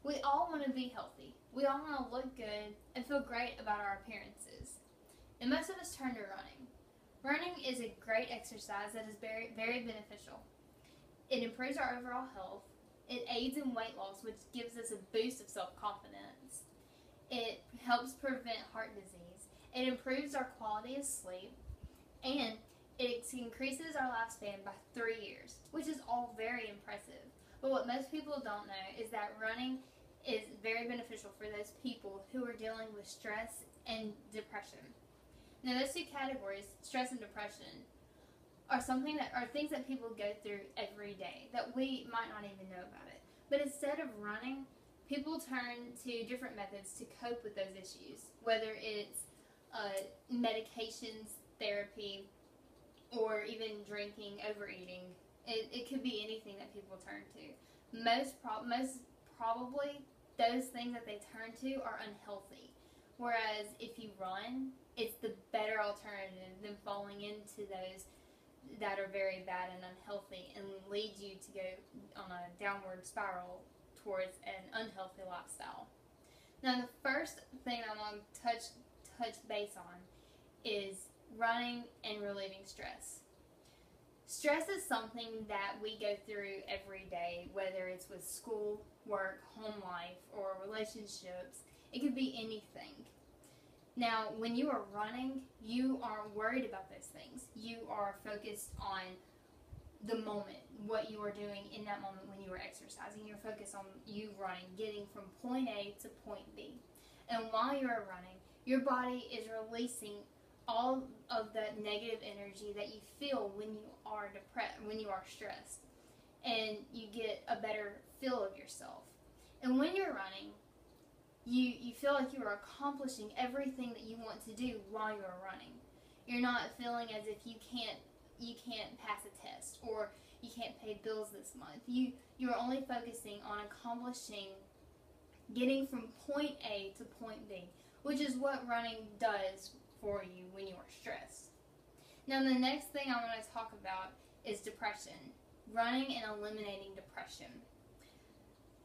We all want to be healthy. We all want to look good and feel great about our appearances. And most of us turn to running. Running is a great exercise that is very, very beneficial. It improves our overall health. It aids in weight loss, which gives us a boost of self-confidence. It helps prevent heart disease. It improves our quality of sleep. And it increases our lifespan by 3 years, which is all very impressive. But what most people don't know is that running is very beneficial for those people who are dealing with stress and depression. Now, those two categories, stress and depression, are things that people go through every day that we might not even know about it. But instead of running, people turn to different methods to cope with those issues, whether it's medications, therapy, or even drinking, overeating. It could be anything that people turn to. Most probably, those things that they turn to are unhealthy. Whereas if you run, it's the better alternative than falling into those that are very bad and unhealthy and lead you to go on a downward spiral towards an unhealthy lifestyle. Now, the first thing I want to touch base on is running and relieving stress. Stress is something that we go through every day, whether it's with school, work, home life, or relationships. It could be anything. Now, when you are running, you aren't worried about those things. You are focused on the moment, what you are doing in that moment when you are exercising. You're focused on you running, getting from point A to point B. And while you are running, your body is releasing all of that negative energy that you feel when you are depressed, when you are stressed, and you get a better feel of yourself. And when you're running, you feel like you are accomplishing everything that you want to do while you're running. You're not feeling as if you can't pass a test or you can't pay bills this month. You're only focusing on accomplishing getting from point A to point B, which is what running does for you when you are stressed. Now, the next thing I want to talk about is depression. Running and eliminating depression.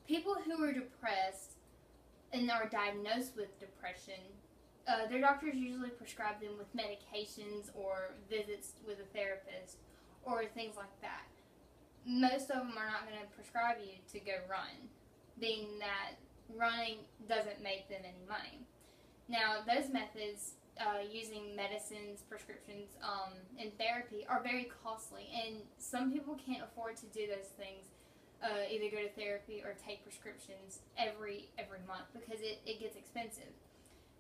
People who are depressed and are diagnosed with depression, their doctors usually prescribe them with medications or visits with a therapist or things like that. Most of them are not going to prescribe you to go run, being that running doesn't make them any money. Now, those methods, using medicines, prescriptions, and therapy are very costly, and some people can't afford to do those things, either go to therapy or take prescriptions every month because it gets expensive.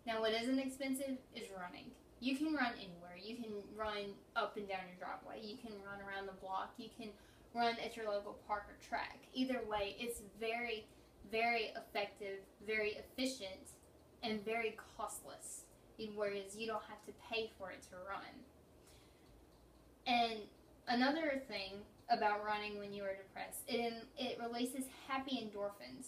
Now, what isn't expensive is running. You can run anywhere. You can run up and down your driveway. You can run around the block. You can run at your local park or track. Either way, it's very, very effective, very efficient, and very costless, whereas you don't have to pay for it to run. And another thing about running when you are depressed, it releases happy endorphins.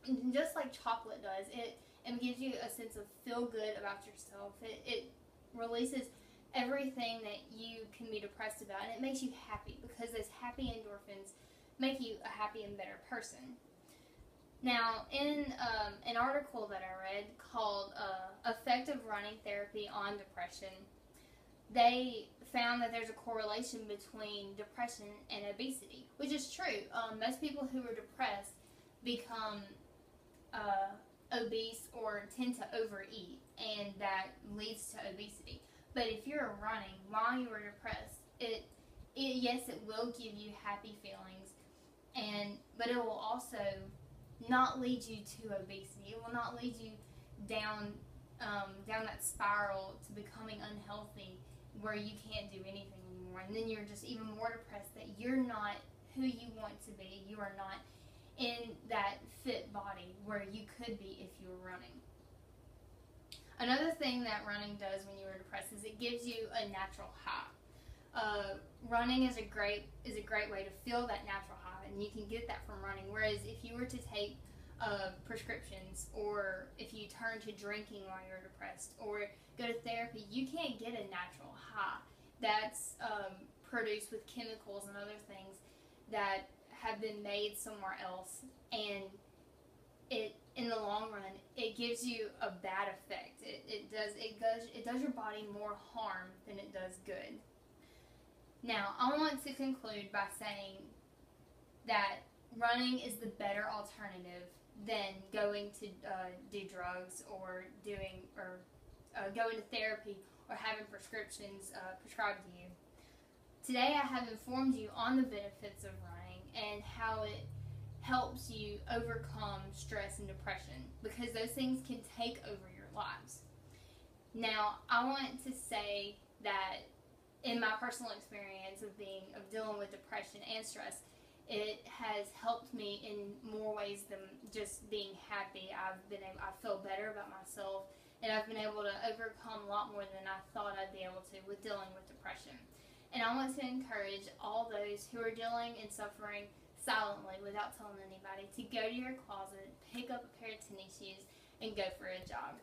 And just like chocolate does, it gives you a sense of feel good about yourself. It releases everything that you can be depressed about, and it makes you happy because those happy endorphins make you a happy and better person. Now, in an article that I read called Effective Running Therapy on Depression, they found that there's a correlation between depression and obesity, which is true. Most people who are depressed become obese or tend to overeat, and that leads to obesity. But if you're running while you are depressed, yes, it will give you happy feelings, but it will also not lead you to obesity. It will not lead you down that spiral to becoming unhealthy where you can't do anything anymore. And then you're just even more depressed that you're not who you want to be. You are not in that fit body where you could be if you were running. Another thing that running does when you are depressed is it gives you a natural high. Running is a great way to feel that natural high, and you can get that from running. Whereas if you were to take prescriptions, or if you turn to drinking while you're depressed, or go to therapy, you can't get a natural high. That's produced with chemicals and other things that have been made somewhere else, and it gives you a bad effect. It does your body more harm than it does good. Now, I want to conclude by saying that running is the better alternative than going to do drugs or going to therapy or having prescriptions prescribed to you. Today I have informed you on the benefits of running and how it helps you overcome stress and depression, because those things can take over your lives. Now, I want to say that in my personal experience of dealing with depression and stress, it has helped me in more ways than just being happy. I feel better about myself, and I've been able to overcome a lot more than I thought I'd be able to with dealing with depression. And I want to encourage all those who are dealing and suffering silently without telling anybody to go to your closet, pick up a pair of tennis shoes, and go for a jog.